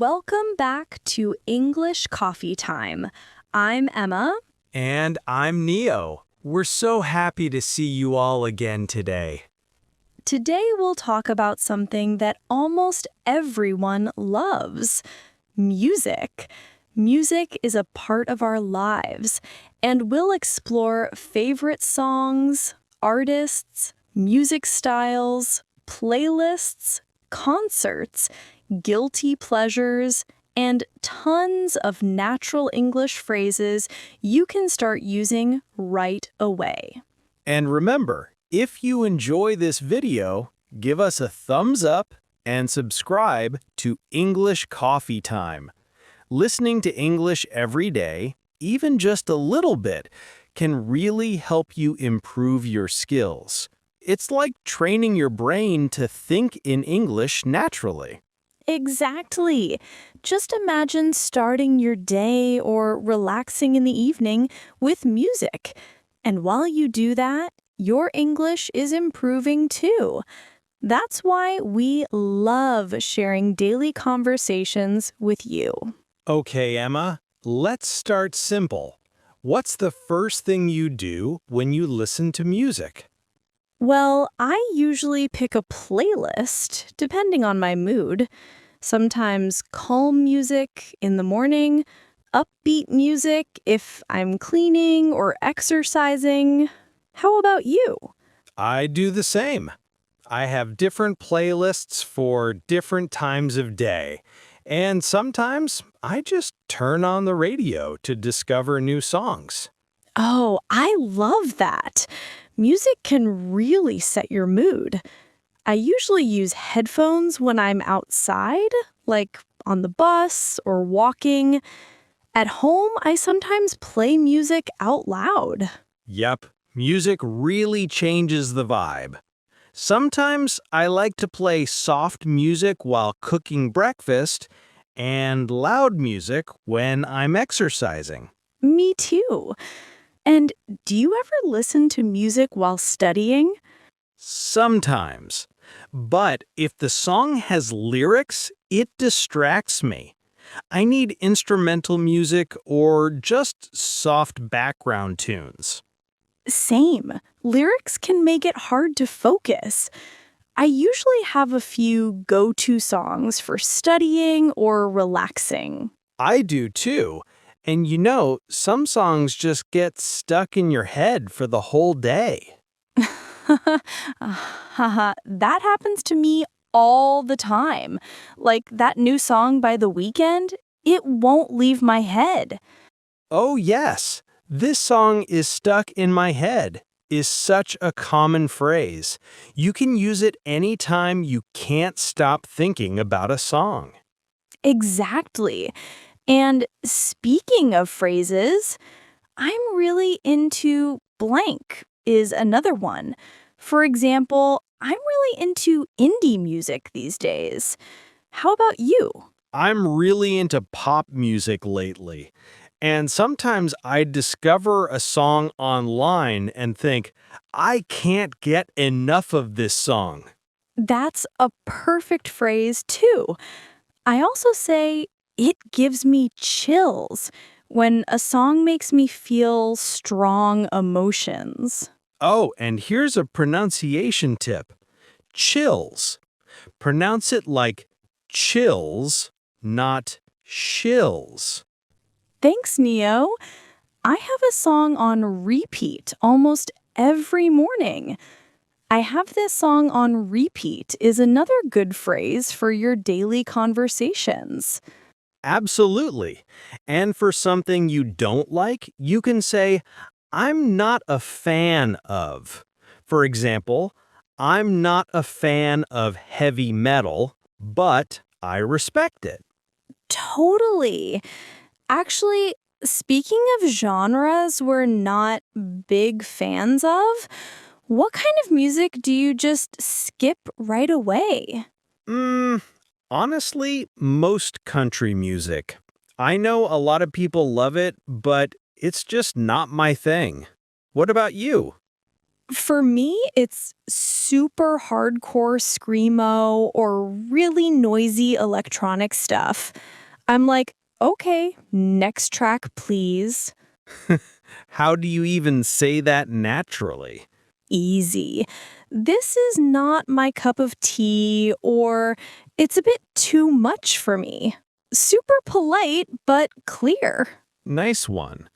Welcome back to English Coffee Time. I'm Emma. And I'm Neo. We're so happy to see you all again today. Today we'll talk about something that almost everyone loves: music. Music is a part of our lives, and we'll explore favorite songs, artists, music styles, playlists, concerts, guilty pleasures, and tons of natural English phrases you can start using right away. And remember, if you enjoy this video, give us a thumbs up and subscribe to English Coffee Time. Listening to English every day, even just a little bit, can really help you improve your skills. It's like training your brain to think in English naturally. Exactly. Just imagine starting your day or relaxing in the evening with music. And while you do that, your English is improving too. That's why we love sharing daily conversations with you. Okay, Emma, let's start simple. What's the first thing you do when you listen to music? Well, I usually pick a playlist, depending on my mood. Sometimes calm music in the morning, upbeat music if I'm cleaning or exercising. How about you? I do the same. I have different playlists for different times of day, and sometimes I just turn on the radio to discover new songs. Oh, I love that. Music can really set your mood. I usually use headphones when I'm outside, like on the bus or walking. At home, I sometimes play music out loud. Yep, music really changes the vibe. Sometimes I like to play soft music while cooking breakfast and loud music when I'm exercising. Me too. And do you ever listen to music while studying? Sometimes. But if the song has lyrics, it distracts me. I need instrumental music or just soft background tunes. Same. Lyrics can make it hard to focus. I usually have a few go-to songs for studying or relaxing. I do too. And you know, some songs just get stuck in your head for the whole day. Haha, that happens to me all the time. Like that new song by The Weeknd, it won't leave my head. Oh yes, this song is stuck in my head is such a common phrase. You can use it anytime you can't stop thinking about a song. Exactly. And speaking of phrases, I'm really into blank is another one. For example, I'm really into indie music these days. How about you? I'm really into pop music lately. And sometimes I discover a song online and think, I can't get enough of this song. That's a perfect phrase, too. I also say it gives me chills when a song makes me feel strong emotions. Oh, and here's a pronunciation tip. Chills. Pronounce it like chills, not shills. Thanks, Neo. I have a song on repeat almost every morning. I have this song on repeat is another good phrase for your daily conversations. Absolutely. And for something you don't like, you can say, I'm not a fan of. For example, I'm not a fan of heavy metal, but I respect it. Totally. Actually, speaking of genres we're not big fans of, what kind of music do you just skip right away? Mm, honestly, most country music. I know a lot of people love it, but it's just not my thing. What about you? For me, it's super hardcore screamo or really noisy electronic stuff, I'm like, okay, next track, please. How do you even say that naturally? Easy. This is not my cup of tea, or it's a bit too much for me. Super polite, but clear. Nice one.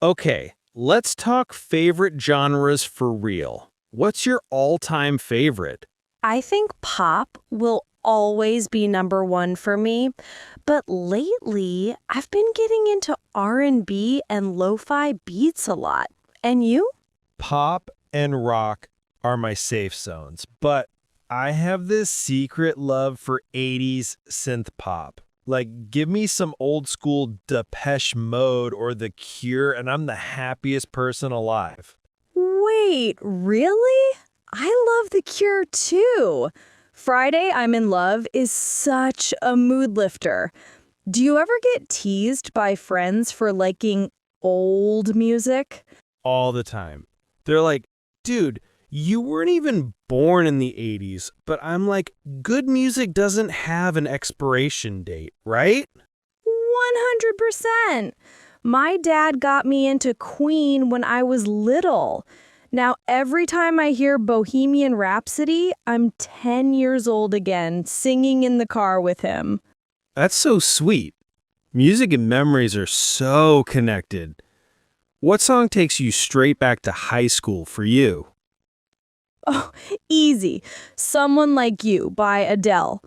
Okay, let's talk favorite genres for real. What's your all-time favorite? I think pop will always be number one for me, but lately I've been getting into R&B and lo-fi beats a lot. And you? Pop and rock are my safe zones, but I have this secret love for 80s synth pop. Like, give me some old school Depeche Mode or The Cure, and I'm the happiest person alive. Wait, really? I love The Cure too. Friday I'm in Love is such a mood lifter. Do you ever get teased by friends for liking old music? All the time. They're like, dude, you weren't even born in the 80s, but I'm like, good music doesn't have an expiration date, right? 100%. My dad got me into Queen when I was little. Now, every time I hear Bohemian Rhapsody, I'm 10 years old again, singing in the car with him. That's so sweet. Music and memories are so connected. What song takes you straight back to high school for you? Oh, easy. Someone Like You by Adele.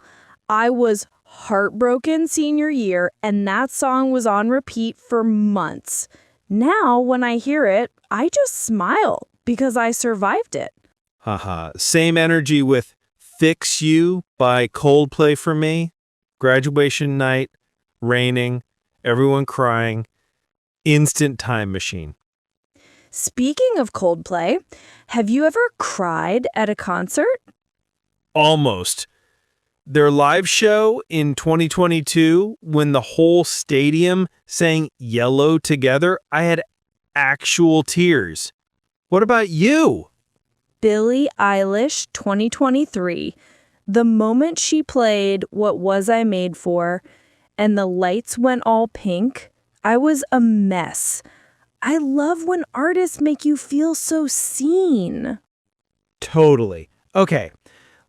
I was heartbroken senior year, and that song was on repeat for months. Now, when I hear it, I just smile because I survived it. Haha. Same energy with Fix You by Coldplay for me. Graduation night, raining, everyone crying. Instant time machine. Speaking of Coldplay, have you ever cried at a concert? Almost. Their live show in 2022, when the whole stadium sang Yellow together, I had actual tears. What about you? Billie Eilish 2023. The moment she played What Was I Made For and the lights went all pink, I was a mess. I love when artists make you feel so seen. Totally. Okay,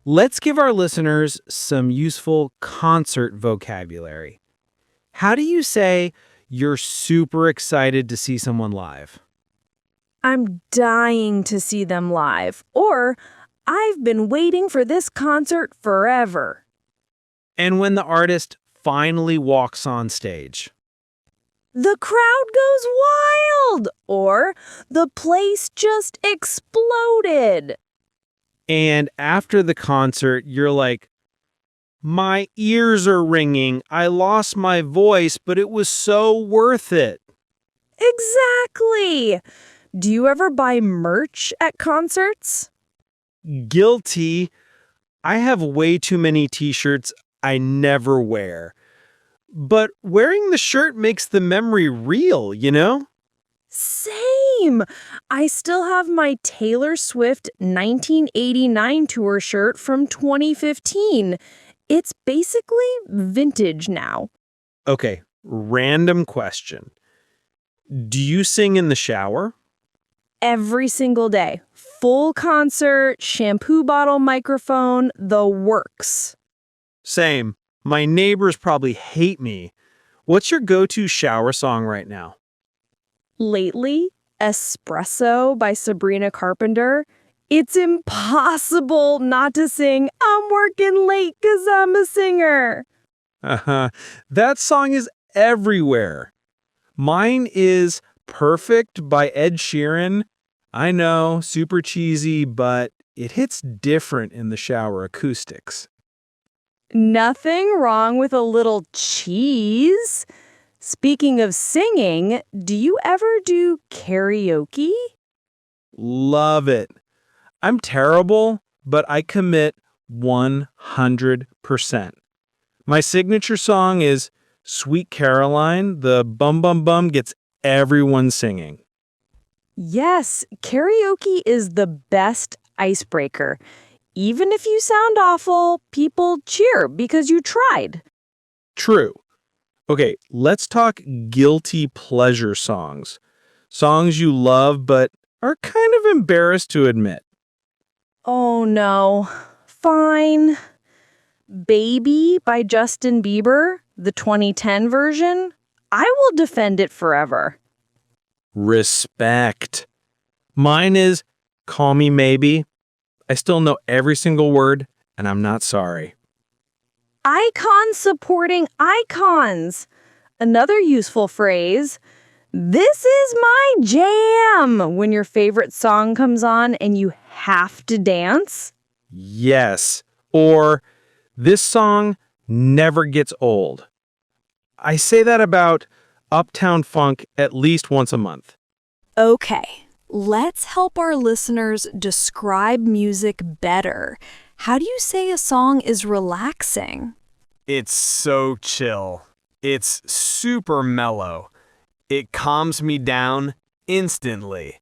let's give our listeners some useful concert vocabulary. How do you say you're super excited to see someone live? I'm dying to see them live. Or, I've been waiting for this concert forever. And when the artist finally walks on stage? The crowd goes wild. Or, the place just exploded. And after the concert, you're like, my ears are ringing. I lost my voice, but it was so worth it. Exactly. Do you ever buy merch at concerts? Guilty. I have way too many t-shirts I never wear. But wearing the shirt makes the memory real, you know? Same. I still have my Taylor Swift 1989 tour shirt from 2015. It's basically vintage now. Okay, random question. Do you sing in the shower? Every single day. Full concert, shampoo bottle microphone, the works. Same. My neighbors probably hate me. What's your go-to shower song right now? Lately, Espresso by Sabrina Carpenter. It's impossible not to sing I'm working late 'cause I'm a singer. That song is everywhere. Mine is Perfect by Ed Sheeran. I know, super cheesy, but it hits different in the shower acoustics. Nothing wrong with a little cheese. Speaking of singing, do you ever do karaoke? Love it. I'm terrible, but I commit 100%. My signature song is Sweet Caroline. The bum bum bum gets everyone singing. Yes, karaoke is the best icebreaker. Even if you sound awful, people cheer because you tried. True. Okay, let's talk guilty pleasure songs. Songs you love but are kind of embarrassed to admit. Oh no. Fine. Baby by Justin Bieber, the 2010 version. I will defend it forever. Respect. Mine is Call Me Maybe. I still know every single word, and I'm not sorry. Icons supporting icons. Another useful phrase. This is my jam when your favorite song comes on and you have to dance. Yes. Or, this song never gets old. I say that about Uptown Funk at least once a month. Okay, let's help our listeners describe music better. How do you say a song is relaxing? It's so chill. It's super mellow. It calms me down instantly.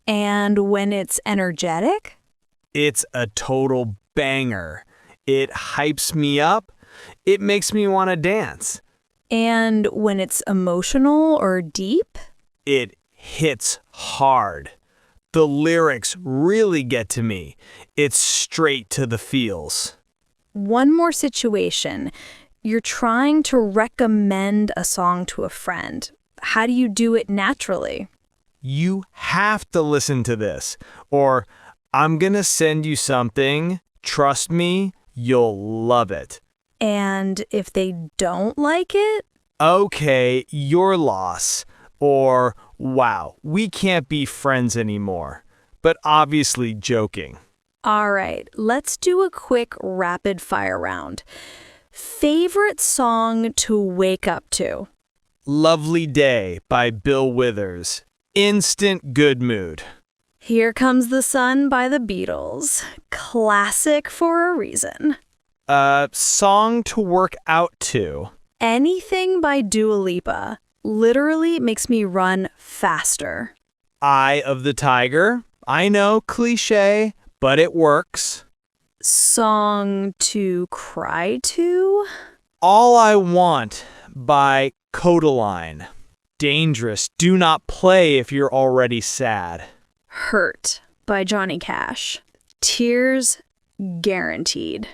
And when it's energetic? It's a total banger. It hypes me up. It makes me want to dance. And when it's emotional or deep? It hits hard. The lyrics really get to me. It's straight to the feels. One more situation. You're trying to recommend a song to a friend. How do you do it naturally? You have to listen to this. Or, I'm gonna send you something. Trust me, you'll love it. And if they don't like it? Okay, your loss. Or, wow, we can't be friends anymore. But obviously joking. All right, let's do a quick rapid fire round. Favorite song to wake up to? Lovely Day by Bill Withers. Instant good mood. Here Comes the Sun by the Beatles. Classic for a reason. Song to work out to. Anything by Dua Lipa. Literally makes me run faster. Eye of the Tiger. I know, cliche, but it works. Song to cry to? All I Want by Codaline. Dangerous. Do not play if you're already sad. Hurt by Johnny Cash. Tears guaranteed.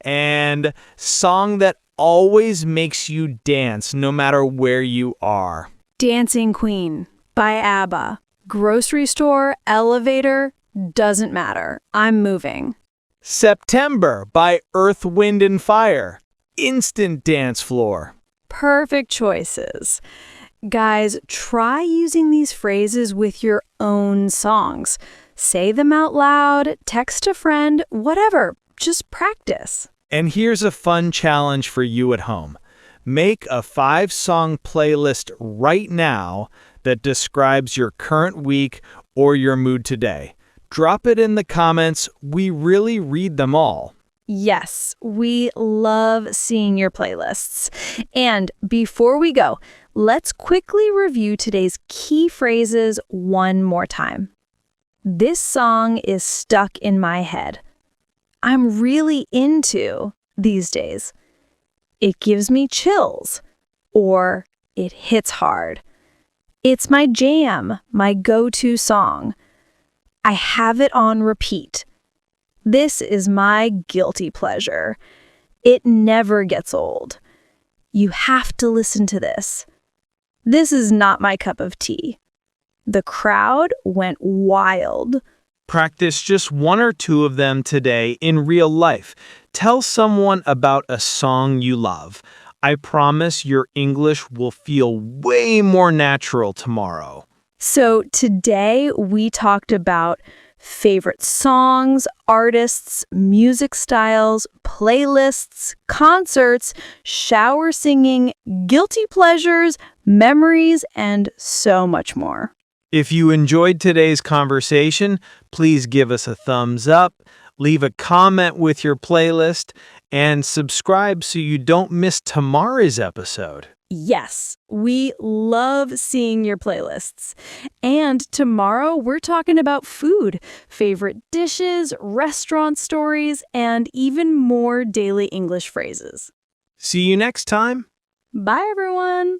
And song that always makes you dance no matter where you are. Dancing Queen by ABBA. Grocery store, elevator, doesn't matter. I'm moving. September by Earth, Wind and Fire. Instant dance floor. Perfect choices. Guys, try using these phrases with your own songs. Say them out loud, text a friend, whatever. Just practice. And here's a fun challenge for you at home. Make a 5-song playlist right now that describes your current week or your mood today. Drop it in the comments. We really read them all. Yes, we love seeing your playlists. And before we go, let's quickly review today's key phrases one more time. This song is stuck in my head. I'm really into these days. It gives me chills, or it hits hard. It's my jam, my go-to song. I have it on repeat. This is my guilty pleasure. It never gets old. You have to listen to this. This is not my cup of tea. The crowd went wild. Practice just 1 or 2 of them today in real life. Tell someone about a song you love. I promise your English will feel way more natural tomorrow. So today we talked about favorite songs, artists, music styles, playlists, concerts, shower singing, guilty pleasures, memories, and so much more. If you enjoyed today's conversation, please give us a thumbs up, leave a comment with your playlist, and subscribe so you don't miss tomorrow's episode. Yes, we love seeing your playlists. And tomorrow we're talking about food, favorite dishes, restaurant stories, and even more daily English phrases. See you next time. Bye, everyone!